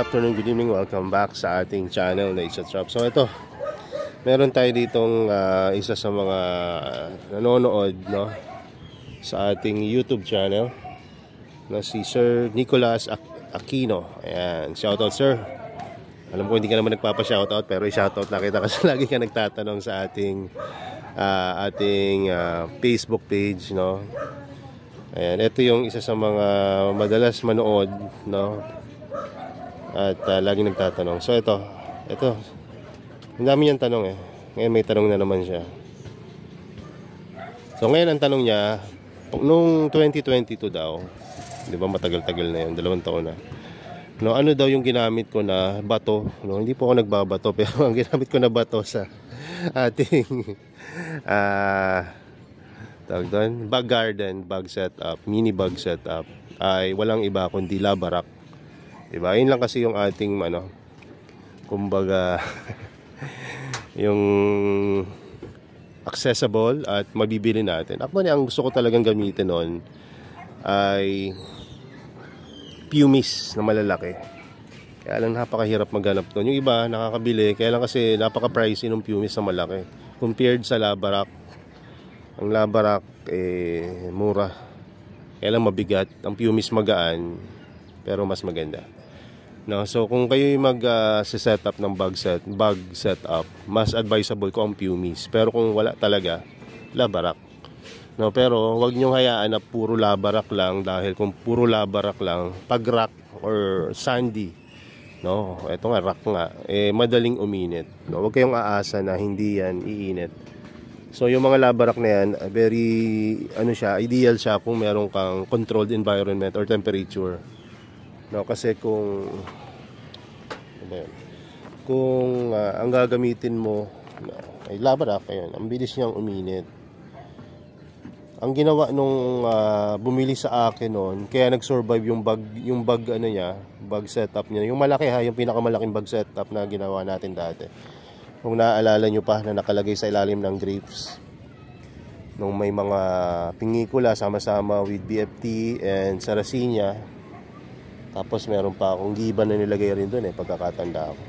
afternoon, good evening, welcome back sa ating channel na Isa Trap. So ito, meron tayo ditong isa sa mga nanonood, no, sa ating YouTube channel na si Sir Nicholas Aquino. Ayan, shoutout sir. Alam ko hindi ka naman nagpapa-shoutout, pero i-shoutout na kita kasi lagi ka nagtatanong sa ating Facebook page, no. Ayan, ito yung isa sa mga madalas manood, no, at laging nagtatanong. So ito, ang dami niyang tanong eh. Ngayon may tanong na naman siya. So ngayon ang tanong niya, nung 2022 daw, di ba matagal-tagal na yun, 2 taon na, no, ano daw yung ginamit ko na bato, no, hindi po ako nagbabato, pero ang ginamit ko na bato sa ating tawag doon, bag garden, bag setup, mini bag setup, ay walang iba kundi Labarak. Diba? Yun lang kasi yung ating kumbaga yung accessible at mabibili natin. Actually, ang gusto ko talagang gamitin noon ay Pumis na malalaki. Kaya lang napakahirap maghanap doon. Yung iba nakakabili, kaya lang kasi napaka-pricey ng Pumis na malaki compared sa Labarak. Ang Labarak mura, kaya lang mabigat. Ang Pumis magaan pero mas maganda. No, so kung kayo mag-setup ng bag setup, mas advisable ko ang Pumis. Pero kung wala talaga, Labarak. No, pero wag niyo hayaan na puro Labarak lang, dahil kung puro Labarak lang, pag rock or sandy, no, eto nga rock nga, madaling uminit. No, wag kayong aasa na hindi yan iinit. So yung mga Labarak na yan, very ideal siya kung meron kang controlled environment or temperature. No, kasi kung ang gagamitin mo ay Labarak, ayun, ang bilis niyang uminit. Ang ginawa nung bumili sa akin noon, kaya nag-survive yung bag niya, bag setup niya, yung malaki yung pinakamalaking bag setup na ginawa natin dati. Kung naaalala nyo pa, na nakalagay sa ilalim ng grapes, nung may mga pingikula sama-sama with BFT and Sarracenia. Tapos meron pa akong giba na nilagay rin doon pagkakatanda ko.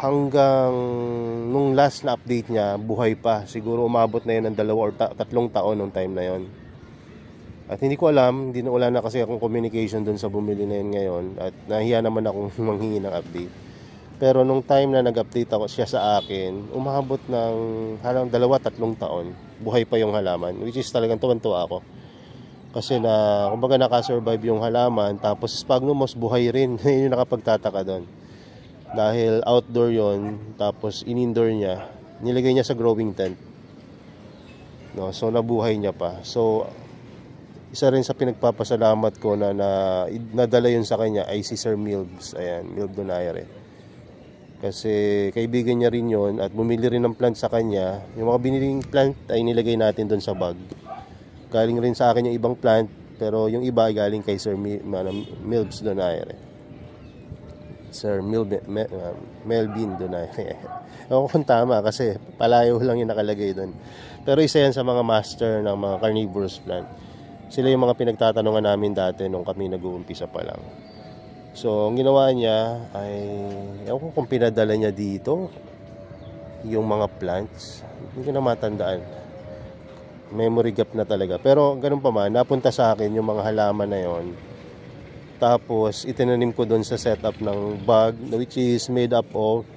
Hanggang nung last na update niya, buhay pa. Siguro umabot na yun ng 2 or 3 taon nung time na yon. At hindi ko alam, wala na kasi akong communication doon sa bumili na yun ngayon. At nahiya naman akong manghingi ng update. Pero nung time na nag-update siya sa akin, umabot ng halang 2-3 taon. Buhay pa yung halaman, which is talagang tuwan-tuwa ako. Kasi kumbaga nakasurvive yung halaman, tapos sphagnum moss buhay rin. Yun yung nakapagtataka doon. Dahil outdoor yon, tapos in-indoor niya, nilagay niya sa growing tent. No, so nabuhay niya pa. So isa rin sa pinagpapasalamat ko na nadala yun sa kanya ay si Sir Milbs. Ayan, Milb Donaire. Kasi kaibigan niya rin yon at bumili rin ng plant sa kanya. Yung mga biniling plant ay nilagay natin doon sa bag. Galing rin sa akin yung ibang plant, pero yung iba ay galing kay Sir Milbs Donaire. Sir Melvin Donaire. Ako kung tama kasi palayo lang yung nakalagay doon. Pero isa yan sa mga master ng mga carnivorous plant. Sila yung mga pinagtatanungan namin dati nung kami nag-uumpisa pa lang. So ang ginawa niya ay, ewan ko kung pinadala niya dito yung mga plants, hindi ko na matandaan. Memory gap na talaga. Pero ganun pa man, napunta sa akin yung mga halaman na yon. Tapos itinanim ko doon sa setup ng bag, which is made up of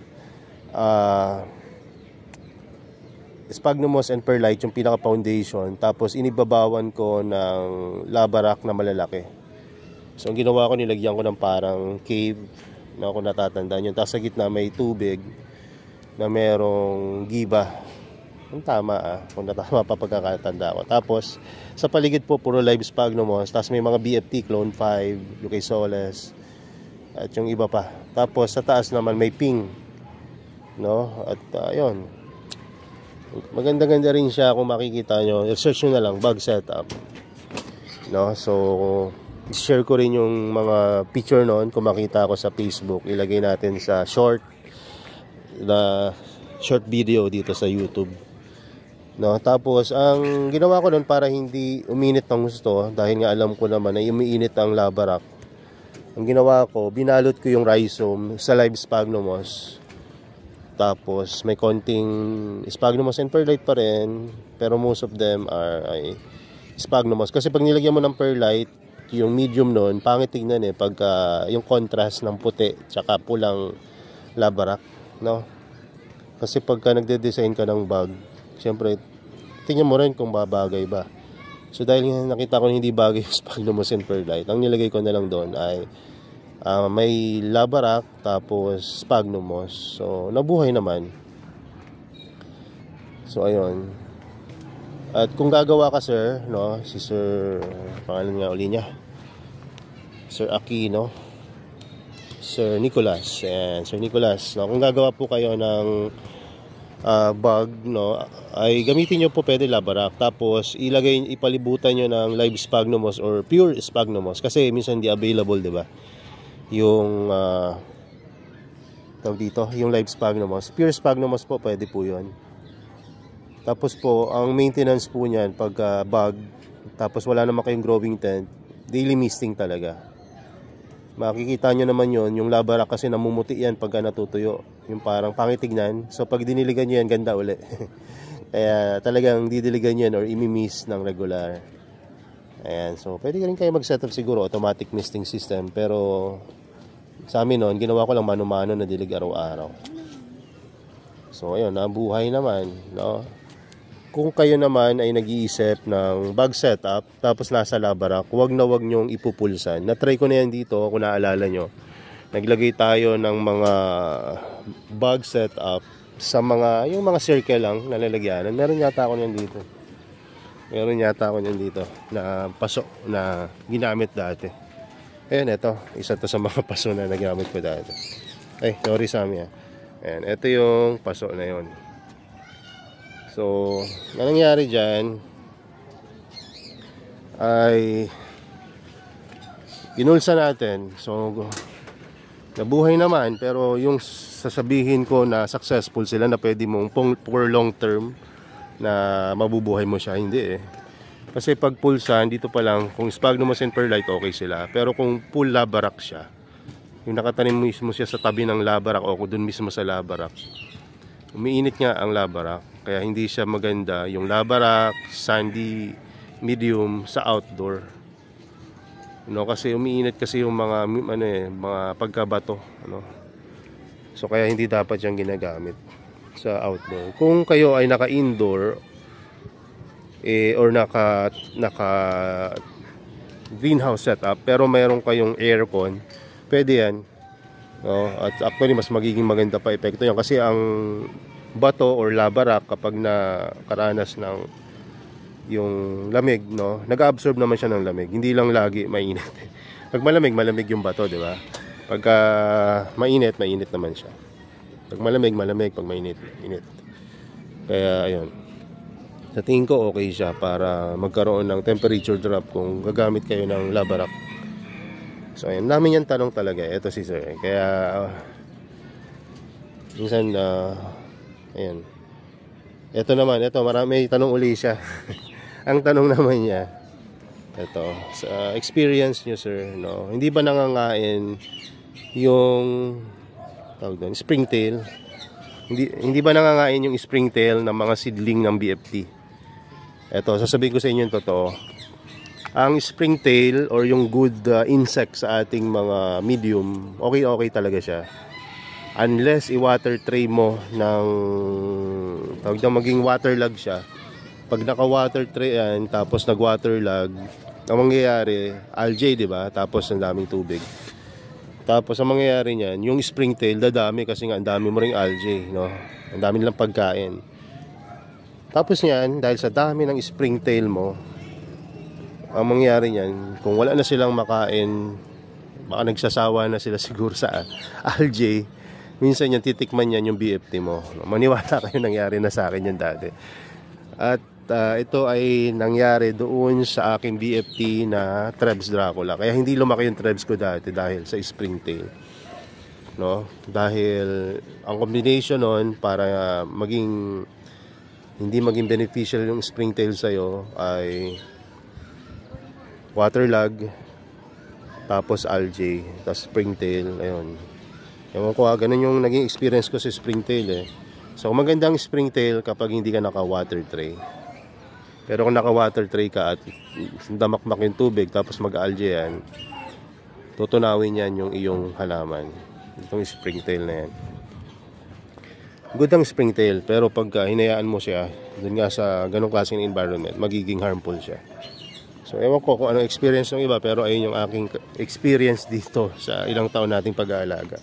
sphagnum moss and perlite, yung pinaka foundation. Tapos inibabawan ko ng Labarak na malalaki. So ang ginawa ko, nilagyan ko ng parang cave na kung natatandaan yun. Tapos sa gitna may tubig na merong giba. Kung tama kung natama pa pagkakatanda ko. Tapos sa paligid po puro live sphagnum moss, tapos may mga BFT, Clone 5, UK Soles, at yung iba pa. Tapos sa taas naman may ping, no? At ayun, maganda-ganda rin siya. Kung makikita nyo, search nyo na lang bag setup, no? So share ko rin yung mga picture noon. Kung makita ko sa Facebook, ilagay natin sa short video dito sa YouTube. No, tapos ang ginawa ko doon para hindi uminit ng gusto, dahil nga alam ko naman na umiinit ang Labarak, Ang ginawa ko, binalot ko yung rhizome sa live sphagnum-moss. Tapos may konting sphagnum-moss and perlite pa rin, pero most of them ay sphagnum-moss. Kasi pag nilagyan mo ng perlite, yung medium nun, pangit tignan pagka yung contrast ng puti tsaka pulang labarak, no? Kasi pagka nagde-design ka ng bag, syempre tingnan mo rin kung babagay ba. So dahil nakita ko hindi bagay yung sphagnum-moss and perlite, ang nilagay ko na lang doon ay may labarak tapos sphagnum-moss. So nabuhay naman. So ayun. At kung gagawa ka, sir, no, si Sir, pangalan nga uli niya, Sir Aquino, Sir Nicolas, and Sir Nicolas, no, kung gagawa po kayo ng bag, no, ay gamitin nyo po pwede labarak, tapos ipalibutan nyo ng live sphagnum-moss or pure sphagnum-moss, kasi minsan di available, di ba? Yung tawag dito, yung live sphagnum-moss, pure sphagnum-moss po, pwede po yun. Tapos po, ang maintenance po niyan pag bag, tapos wala naman kayong growing tent, daily misting talaga. Makikita nyo naman yon, yung labarak kasi namumuti yan pagka natutuyo. Yung parang pangitignan. So pag diniligan nyo yan, ganda uli. Kaya talagang didiligan nyo yan or imimiss ng regular. Ayan, so pwede rin kayo mag-setup siguro, automatic misting system. Pero sa amin noon, ginawa ko lang mano-mano na dilig araw-araw. So ayun, nabuhay naman, no? Kung kayo naman ay nag-iisip ng bag setup, tapos nasa labarak, wag nyong ipupulsan. Na-try ko na yan dito, kung naalala nyo. Naglagay tayo ng mga bag setup sa yung mga circle lang na lalagyanan. Meron yata ako niyan dito. Na paso na ginamit dati. Ayan, ito. Isa to sa mga paso na nagamit ko dati. Ay, sorry Sammy. Ayan, ito yung paso na yon. So, ang nangyari dyan ay inulsa natin. So, nabuhay naman, pero yung sasabihin ko na successful sila na pwede mong for long term na mabubuhay mo siya, hindi Kasi pag pulsan, dito pa lang, kung sphagnum-moss and perlite, okay sila. Pero kung full labarak siya, yung nakatanim mismo siya sa tabi ng labarak o dun mismo sa labarak, umiinit nga ang labarak. Kaya hindi siya maganda yung labarak, sandy, medium sa outdoor. Kasi umiinit kasi yung mga mga pagkabato, So kaya hindi dapat yang ginagamit sa outdoor. Kung kayo ay naka-indoor or naka greenhouse setup pero mayroon kayong aircon, pwede yan. At actually mas magiging maganda pa epekto yan kasi ang bato or labarak kapag nakaranas ng yung lamig, nag-absorb naman siya ng lamig. Hindi lang lagi mainit. Pag malamig yung bato, di ba? Pagka mainit naman siya. Pag malamig, pag mainit. Kaya ayun. Sa tingin ko okay siya para magkaroon ng temperature drop kung gagamit kayo ng labarak. So ayun, namin yan tanong talaga. Ito si sir. Kaya minsan ayun. Ito naman, may tanong uli siya. Ang tanong naman niya, sa experience niyo sir, hindi ba nangangain yung springtail? Hindi ba nangangain yung springtail ng mga seedling ng BFT? Sasabihin ko sa inyo yung totoo. Ang springtail or yung good insect sa ating mga medium, okay talaga siya. Unless i-water tray mo ng maging waterlog siya. Pag naka-water tray yan, tapos nag-waterlog, ang mangyayari, algae, di ba? Tapos ang daming tubig. Tapos ang mangyayari niyan, yung springtail dadami kasi nga ang dami mo ring algae, Ang dami nilang pagkain. Tapos niyan, dahil sa dami ng springtail mo, ang mangyayari niyan, kung wala na silang makain, baka nagsasawa na sila siguro sa algae. Minsan yan, titikman yan yung BFT mo. Maniwala kayo, nangyari na sa akin yan dati. At ito ay nangyari doon sa aking BFT na Trebs Dracula. Kaya hindi lumaki yung Trebs ko dati dahil sa springtail. Dahil ang combination nun para hindi maging beneficial yung springtail sa'yo ay waterlog tapos algae, tapos springtail, ayun. Ewan ko ganun yung naging experience ko sa springtail eh. So magandang springtail kapag hindi ka naka water tray. Pero kung naka water tray ka at damakmak yung tubig tapos mag-algae yan, tutunawin yan yung iyong halaman. Itong springtail na yan. Good ang springtail, pero pagka hinayaan mo siya dun nga sa ganong klaseng environment, magiging harmful siya. So ewan ko kung anong experience ng iba, pero ayun yung aking experience dito sa ilang taon nating pag-aalaga.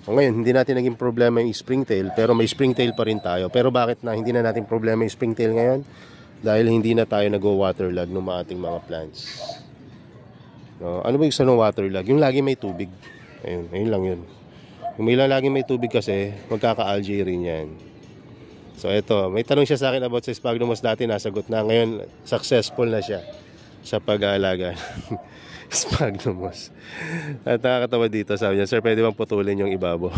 O ngayon, hindi natin naging problema yung springtail, pero may springtail pa rin tayo. Pero bakit na hindi na natin problema yung springtail ngayon? Dahil hindi na tayo nag-waterlog ng ating mga plants. No, ano ba yung isa ng waterlog? Yung lagi may tubig. Ayun lang yun. Kung may lagi may tubig kasi, magkaka-algae rin yan. So ito, may tanong siya sa akin about sa sphagnum moss dati, nasagot na. Ngayon, successful na siya sa pag-aalaga. Sphagnum moss. At nakakatawa dito, sabi niya, sir, pwede bang putulin yung ibabaw?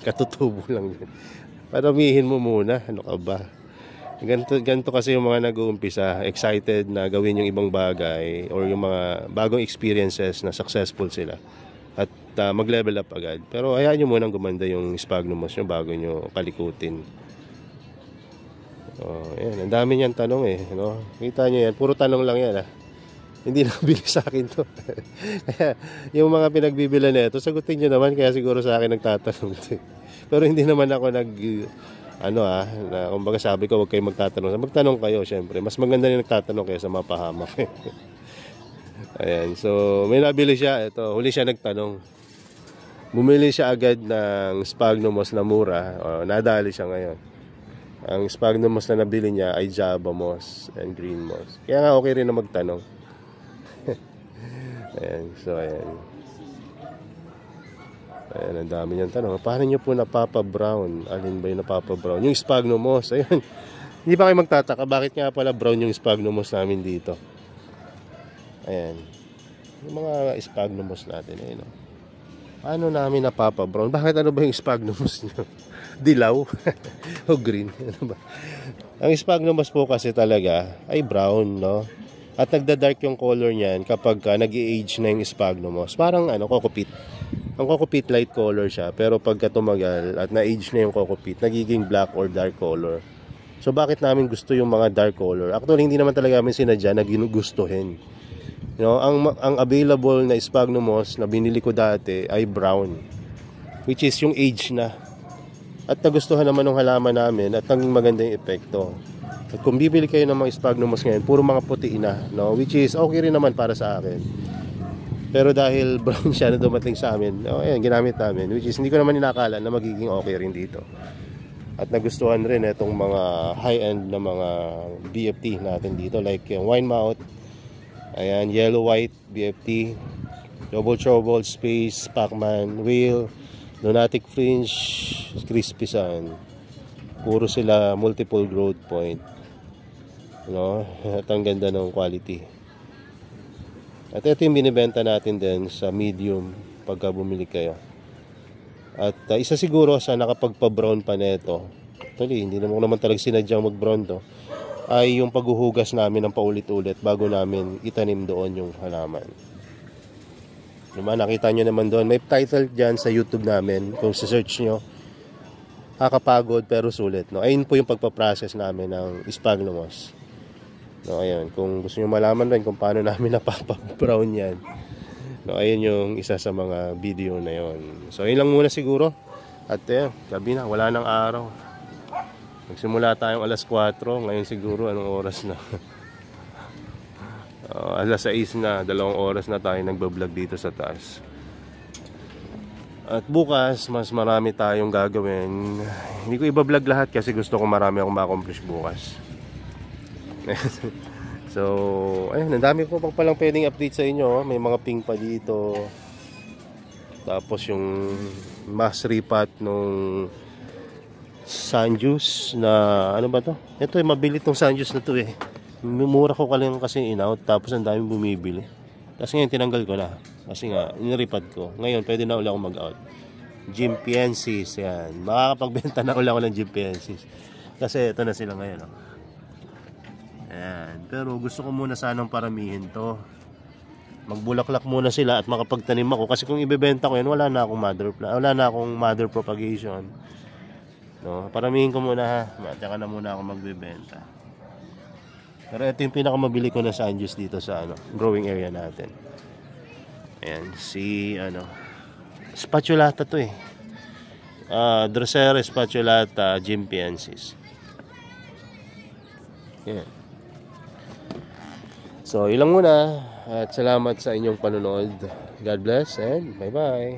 Katutubo lang yun. Paramihin mo muna. Ano ka ba? Ganito kasi yung mga nag-uumpisa, excited na gawin yung ibang bagay or yung mga bagong experiences na successful sila. At mag-level up agad. Pero hayaan nyo munang gumanda yung sphagnum moss nyo bago nyo kalikutin. Ayan, ang dami niyan tanong eh. No? Kita nyo yan, puro tanong lang yan. Hindi na bili sa akin to. Kaya yung mga pinagbibilan na ito, sagutin nyo naman, kaya siguro sa akin nagtatanong to. Pero hindi naman ako kumbaga sabi ko, huwag kayong magtatanong. Magtanong kayo, syempre. Mas maganda na nagtatanong kaysa mapahamak. Ayan, so may nabili siya. Ito, huli siya nagtanong. Bumili siya agad ng sphagnum moss na mura. Nadali siya ngayon. Ang sphagnum moss na nabili niya ay java moss and green moss. Kaya nga okay rin na magtanong. Ayan, so ayan. Ayan, ang dami niyang tanong. Paano niyo po napapa-brown? Alin ba yung napapa-brown? Yung sphagnum moss. Ayan. Hindi pa kayo magtataka. Bakit nga pala brown yung sphagnum moss namin dito? Ayan. Yung mga sphagnum moss natin. Ayan. Paano namin napapa-brown? Bakit ano ba yung sphagnum moss nyo? Dilaw? O green? Ano ba? Ang sphagnum moss po kasi talaga ay brown, no? At nagda-dark yung color niyan kapag nag-i-age na yung sphagnum moss. Parang coco-peat. Ang coco-peat light color siya, pero pagka tumagal at na-age na yung coco-peat, nagiging black or dark color. So bakit namin gusto yung mga dark color? Actually, hindi naman talaga namin sinadya na ginugustuhin. You know, ang available na sphagnum moss na binili ko dati ay brown, which is yung age na. At nagustuhan naman ng halaman namin at naging maganda yung epekto. At kung bibili kayo ng mga sphagnum moss ngayon, puro mga puti na, no? Which is okay rin naman para sa akin. Pero dahil brown siya na dumating sa amin, ayan, ginamit namin. Which is hindi ko naman inakala na magiging okay rin dito. At nagustuhan rin itong mga high-end na mga BFT natin dito. Like yung wine mouth. Ayan, yellow white BFT. Double trouble, space, Pacman, whale, lunatic fringe, crispy sun. Puro sila multiple growth point. No? At ang ganda ng quality. At ito yung binibenta natin din sa medium pagka bumili kayo. At isa siguro sa nakapagpa-brown pa neto, actually hindi naman talaga sinadyang mag-brown to, ay yung paghuhugas namin ng paulit-ulit bago namin itanim doon yung halaman. Diba, nakita nyo naman doon, may title dyan sa YouTube namin, kung sa-search nyo, kakapagod pero sulit. No? Ayun po yung pagpaprocess namin ng sphagnum moss. No, ayun, kung gusto nyo malaman rin kung paano namin napapa-brown yan, no, ayun yung isa sa mga video na yon. So ayun lang muna siguro. At gabi na, wala nang araw. Nagsimula tayong alas 4, ngayon siguro anong oras na? Alas 6 na, 2 oras na tayo nagbablog dito sa taas. At bukas, mas marami tayong gagawin. Hindi ko ibablog lahat kasi gusto ko marami akong ma-accomplish bukas. So, ayun, ang dami ko pang palang pwedeng update sa inyo. May mga ping pa dito. Tapos yung mass repat nung Sunjuice na, ano ba to? Ito mabili tong Sunjuice na to eh. Mura ko kasi in-out, tapos ang daming bumibili. Tapos ngayon tinanggal ko na. Kasi nga, iniripad ko. Ngayon, pwede na ulit ako mag-out. Gym PNCs, yan. Makakapagbenta na ulit ako ng Gym PNCs. Kasi ito na sila ngayon. Ayan. Pero gusto ko muna sanang paramihin to. magbulaklak muna sila at makapagtanim ako, kasi kung ibebenta ko yan, wala na akong mother propagation, no? Paramihin ko muna ha, tsaka na muna ako magbebenta. Pero ito yung pinakamabili ko na sundews dito sa growing area natin. Ayan, spatulata to eh. Drosera spatulata Jimpiensis. Ayan. So, ilang muna. At salamat sa inyong panonood. God bless and bye-bye.